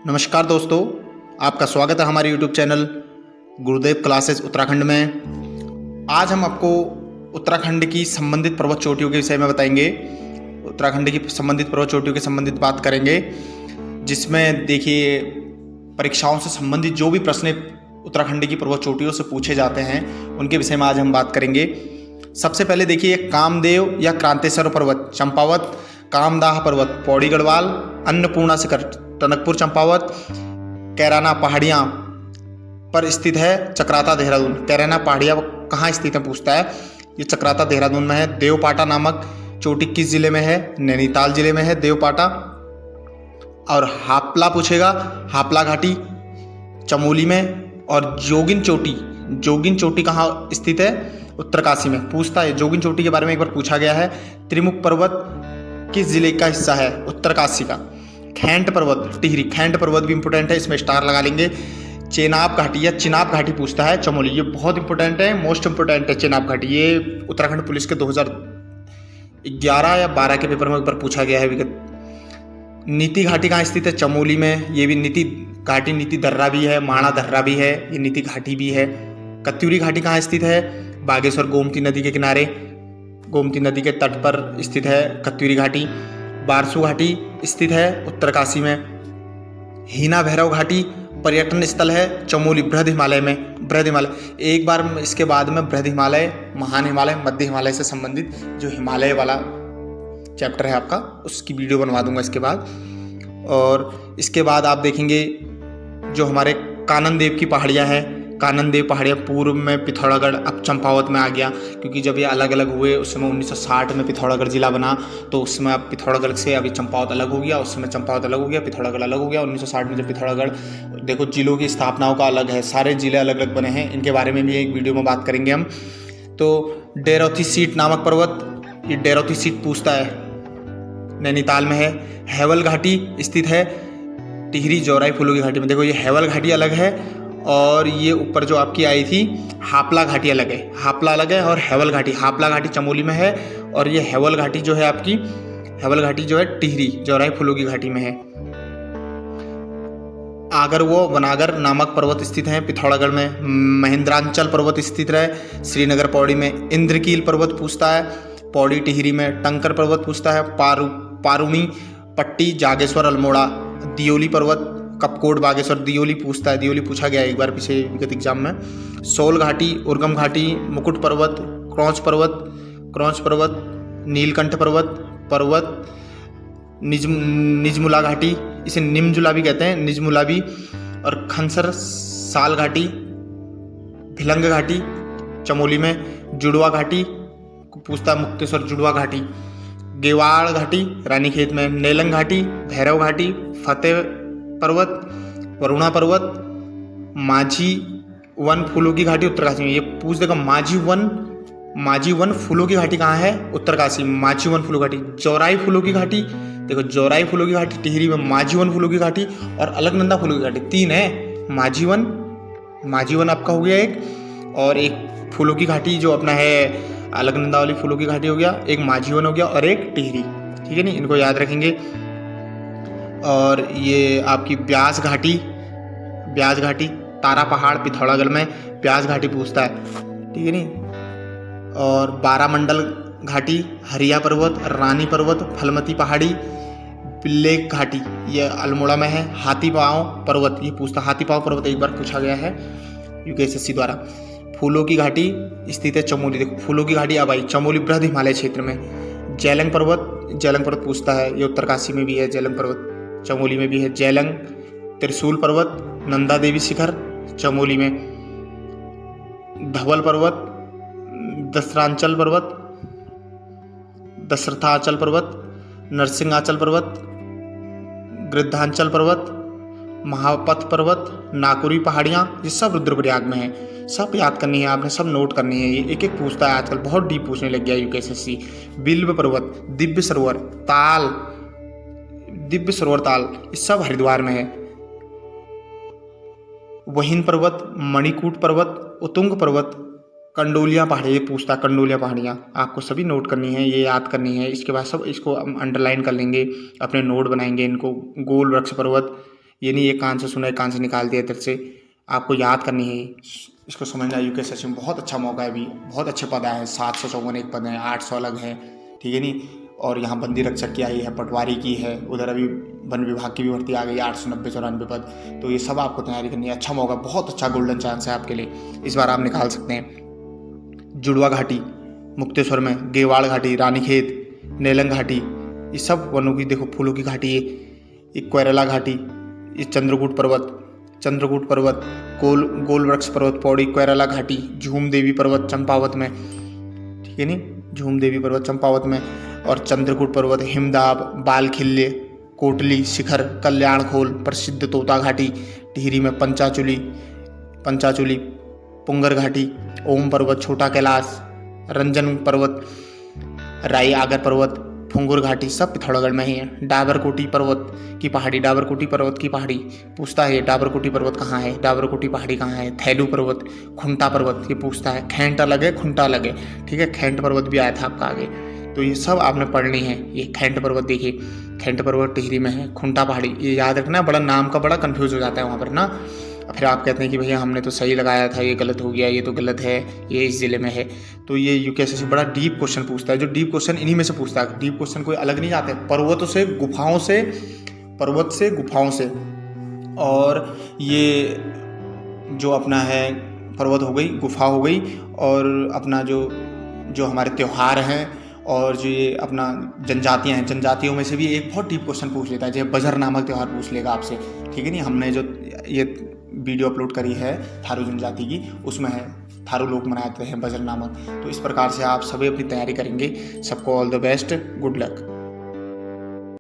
नमस्कार दोस्तों, आपका स्वागत है हमारे YouTube चैनल गुरुदेव क्लासेस उत्तराखंड में। आज हम आपको उत्तराखंड की संबंधित पर्वत चोटियों के विषय में बताएंगे। उत्तराखंड की संबंधित पर्वत चोटियों के संबंधित बात करेंगे, जिसमें देखिए परीक्षाओं से संबंधित जो भी प्रश्न उत्तराखंड की पर्वत चोटियों से पूछे जाते हैं उनके विषय में आज हम बात करेंगे। सबसे पहले देखिए कामदेव या क्रांतेश्वर पर्वत चंपावत, कामदाह पर्वत पौड़ी गढ़वाल, अन्नपूर्णा शिखर टनकपुर चंपावत, कैराना पहाड़ियाँ पर स्थित है चक्राता देहरादून। कैराना पहाड़ियाँ कहाँ स्थित है पूछता है, ये चक्राता देहरादून में है। देवपाटा नामक चोटी किस जिले में है? नैनीताल जिले में है देवपाटा। और हापला पूछेगा, हापला घाटी चमोली में। और जोगिन चोटी कहाँ स्थित है? उत्तरकाशी में पूछता है। जोगिन चोटी के बारे में एक बार पूछा गया है। त्रिमुख पर्वत किस जिले का हिस्सा है? उत्तरकाशी का। खैंट पर्वत टिहरी, खैंट पर्वत भी इंपोर्टेंट है, इसमें स्टार लगा लेंगे। चेनाब घाटी या चिनाब घाटी पूछता है चमोली, ये बहुत इंपोर्टेंट है, मोस्ट इंपोर्टेंट है चेनाब घाटी। ये उत्तराखंड पुलिस के 2011 या 12 के पेपर में एक बार पूछा गया है विगत। नीति घाटी कहाँ स्थित है? चमोली में। ये भी नीति घाटी, नीति दर्रा भी है, माणा दर्रा भी है, ये नीति घाटी भी है। कत्यूरी घाटी कहाँ स्थित है? बागेश्वर गोमती नदी के किनारे, गोमती नदी के तट पर स्थित है कत्यूरी घाटी। बारसू घाटी स्थित है उत्तरकाशी में। हीना भैरव घाटी पर्यटन स्थल है चमोली, बृहद हिमालय में। बृहद हिमालय एक बार इसके बाद में बृहद हिमालय, महान हिमालय, मध्य हिमालय से संबंधित जो हिमालय वाला चैप्टर है आपका, उसकी वीडियो बनवा दूंगा इसके बाद। और इसके बाद आप देखेंगे जो हमारे कानन देव की पहाड़ियाँ हैं। कानन देव पहाड़ियाँ पूर्व में पिथौरागढ़, अब चंपावत में आ गया, क्योंकि जब ये अलग अलग हुए उस समय 1960 में पिथौरागढ़ जिला बना, तो उस समय अब पिथौरागढ़ से अभी चंपावत अलग हो गया, उस समय चंपावत अलग हो गया, पिथौरागढ़ अलग हो गया। 1960 में जब पिथौरागढ़, देखो जिलों की स्थापनाओं का अलग है, सारे जिले अलग अलग बने हैं, इनके बारे में भी एक वीडियो में बात करेंगे हम। तो डेरोथी सीट नामक पर्वत, ये डेरोथी सीट पूछता है, नैनीताल में है। हैवल घाटी स्थित है टिहरी जौराई फूलों की घाटी में। देखो ये हैवल घाटी अलग है और ये ऊपर जो आपकी आई थी हापला घाटी अलग है। हापला अलग है और हैवल घाटी, हापला घाटी चमोली में है और ये हैवल घाटी जो है आपकी, हैवल घाटी जो है टिहरी जौराई फूलों की घाटी में है। आगर वो वनागर नामक पर्वत स्थित हैं पिथौरागढ़ में। महेंद्रांचल पर्वत स्थित है श्रीनगर पौड़ी में। इंद्रकील पर्वत पूछता है पौड़ी टिहरी में। टंकर पर्वत पूछता है पारूणी पट्टी जागेश्वर अल्मोड़ा। दियोली पर्वत कपकोट बागेश्वर, दियोली पूछता है, दियोली पूछा गया एक बार पीछे विगत एग्जाम में। सोल घाटी, उर्गम घाटी, मुकुट पर्वत, क्रौच पर्वत, नीलकंठ पर्वत, निजमुला घाटी, इसे निमजुला भी कहते हैं, निजमुला भी। और खनसर साल घाटी, भिलंग घाटी चमोली में। जुड़वा घाटी पूछता मुक्तेश्वर जुड़वा घाटी। गेवाड़ घाटी रानीखेत में। नेलंग घाटी, भैरव घाटी, फतेह पर्वत, वरुणा पर्वत, माझी वन फूलों की घाटी उत्तरकाशी में। ये पूछ देगा माझी वन फूलों की घाटी कहाँ है? उत्तरकाशी। माझी वन फूलों की घाटी। जौराई फूलों की घाटी, देखो जौराई फूलों की घाटी टिहरी में, माझी वन फूलों की घाटी और अलकनंदा फूलों की घाटी, 3 है। माझी वन आपका हो गया एक, और एक फूलों की घाटी जो अपना है अलकनंदा वाली फूलों की घाटी हो गया, एक माझी वन हो गया और एक टिहरी, ठीक है नहीं, इनको याद रखेंगे। और ये आपकी ब्यास घाटी तारा पहाड़ पिथौरागढ़ में, ब्यास घाटी पूछता है, ठीक है नहीं। और बारामंडल घाटी, हरिया पर्वत, रानी पर्वत, फलमती पहाड़ी, पिल्लेक घाटी ये अल्मोड़ा में है। हाथी पाँव पर्वत ये पूछता, हाथी पाँव पर्वत एक बार पूछा गया है UPSSC द्वारा। फूलों की घाटी स्थित है चमोली, देखो फूलों की घाटी अब आई चमोली बृहद हिमालय क्षेत्र में। जेलंग पर्वत पूछता है, ये उत्तरकाशी में भी है। जेलंग पर्वत चमोली में भी है। जेलंग, त्रिशूल पर्वत, नंदा देवी शिखर चमोली में। धवल पर्वत, दशरथाचल पर्वत, नरसिंहाचल पर्वत, गृद्धांचल पर्वत, महापथ पर्वत, नाकुरी पहाड़ियाँ, ये सब रुद्रप्रयाग में है। सब याद करनी है आपने, सब नोट करनी है। ये एक एक पूछता है आजकल, बहुत डीप पूछने लग गया UPSSC। बिल्व पर्वत, दिव्य सरोवर ताल, ये सब हरिद्वार में है। वहीन पर्वत, मणिकूट पर्वत, उतुंग पर्वत, कंडोलिया पहाड़ी, ये पूछता कंडोलिया पहाड़ियाँ, आपको सभी नोट करनी है, ये याद करनी है। इसके बाद सब इसको हम अंडरलाइन कर लेंगे, अपने नोट बनाएंगे इनको। गोल वृक्ष पर्वत, ये नहीं एक कान से सुना एक कान से निकाल दिया इधर से, आपको याद करनी है। इसको समझना यूकेएसएससी में बहुत अच्छा मौका है अभी, बहुत अच्छे पद आए हैं, 754 एक पद है, 800 अलग है, ठीक है नहीं। और यहाँ बंदी रक्षक की आई है, पटवारी की है, उधर अभी वन विभाग की भी भर्ती आ गई 890-94 पद। तो ये सब आपको तैयारी करनी है। अच्छा मौका, बहुत अच्छा गोल्डन चांस है आपके लिए, इस बार आप निकाल सकते हैं। जुड़वा घाटी मुक्तेश्वर में, गेवाड़ घाटी, रानीखेत, नेलंग घाटी, ये सब वनों की देखो फूलों की घाटी है। एक कोयरला घाटी, ये चंद्रकूट पर्वत, गोल वृक्ष पर्वत पौड़ी, कोयरला घाटी, झूम देवी पर्वत चंपावत में, ठीक है नहीं, झूम देवी पर्वत चंपावत में, और चंद्रकूट पर्वत, हिमदाब, बाल खिल्ले, कोटली शिखर, कल्याण खोल, प्रसिद्ध तोता घाटी, टिहरी में पंचाचूली, पुंगर घाटी, ओम पर्वत, छोटा कैलाश, रंजन पर्वत, राई आगर पर्वत, फुंगुर घाटी, सब पिथौरागढ़ में ही है। डाबरकोटी पर्वत की पहाड़ी पूछता है, डाबरकोटी पर्वत कहाँ है, डाबरकोटी पहाड़ी कहाँ है। थैलू पर्वत, खुंटा पर्वत, ये पूछता है। खेंट अलग है, खुंटा अलग है, ठीक है। खेंट पर्वत भी आया था आपका आगे, तो ये सब आपने पढ़नी है। ये खेंट पर्वत देखिए, खेंट पर्वत टिहरी में है। खुंटा पहाड़ी, ये याद रखना, बड़ा नाम का बड़ा कंफ्यूज हो जाता है वहाँ पर ना। फिर आप कहते हैं कि भैया हमने तो सही लगाया था, ये गलत हो गया, ये तो गलत है, ये इस ज़िले में है। तो ये यूकेएसएससी बड़ा डीप क्वेश्चन पूछता है, जो डीप क्वेश्चन इन्हीं में से पूछता है। डीप क्वेश्चन कोई अलग नहीं जाते, पर्वत से गुफाओं से। और ये जो अपना है पर्वत हो गई, गुफा हो गई, और अपना जो हमारे त्यौहार हैं, और जो ये अपना जनजातियाँ हैं, जनजातियों में से भी एक बहुत डीप क्वेश्चन पूछ लेता है, जैसे बजर नामक त्यौहार पूछ लेगा आपसे, ठीक है नहीं। हमने जो ये वीडियो अपलोड करी है थारू जनजाति की, उसमें है थारू लोग मनाते हैं बजर नामक। तो इस प्रकार से आप सभी अपनी तैयारी करेंगे। सबको all the best, good luck.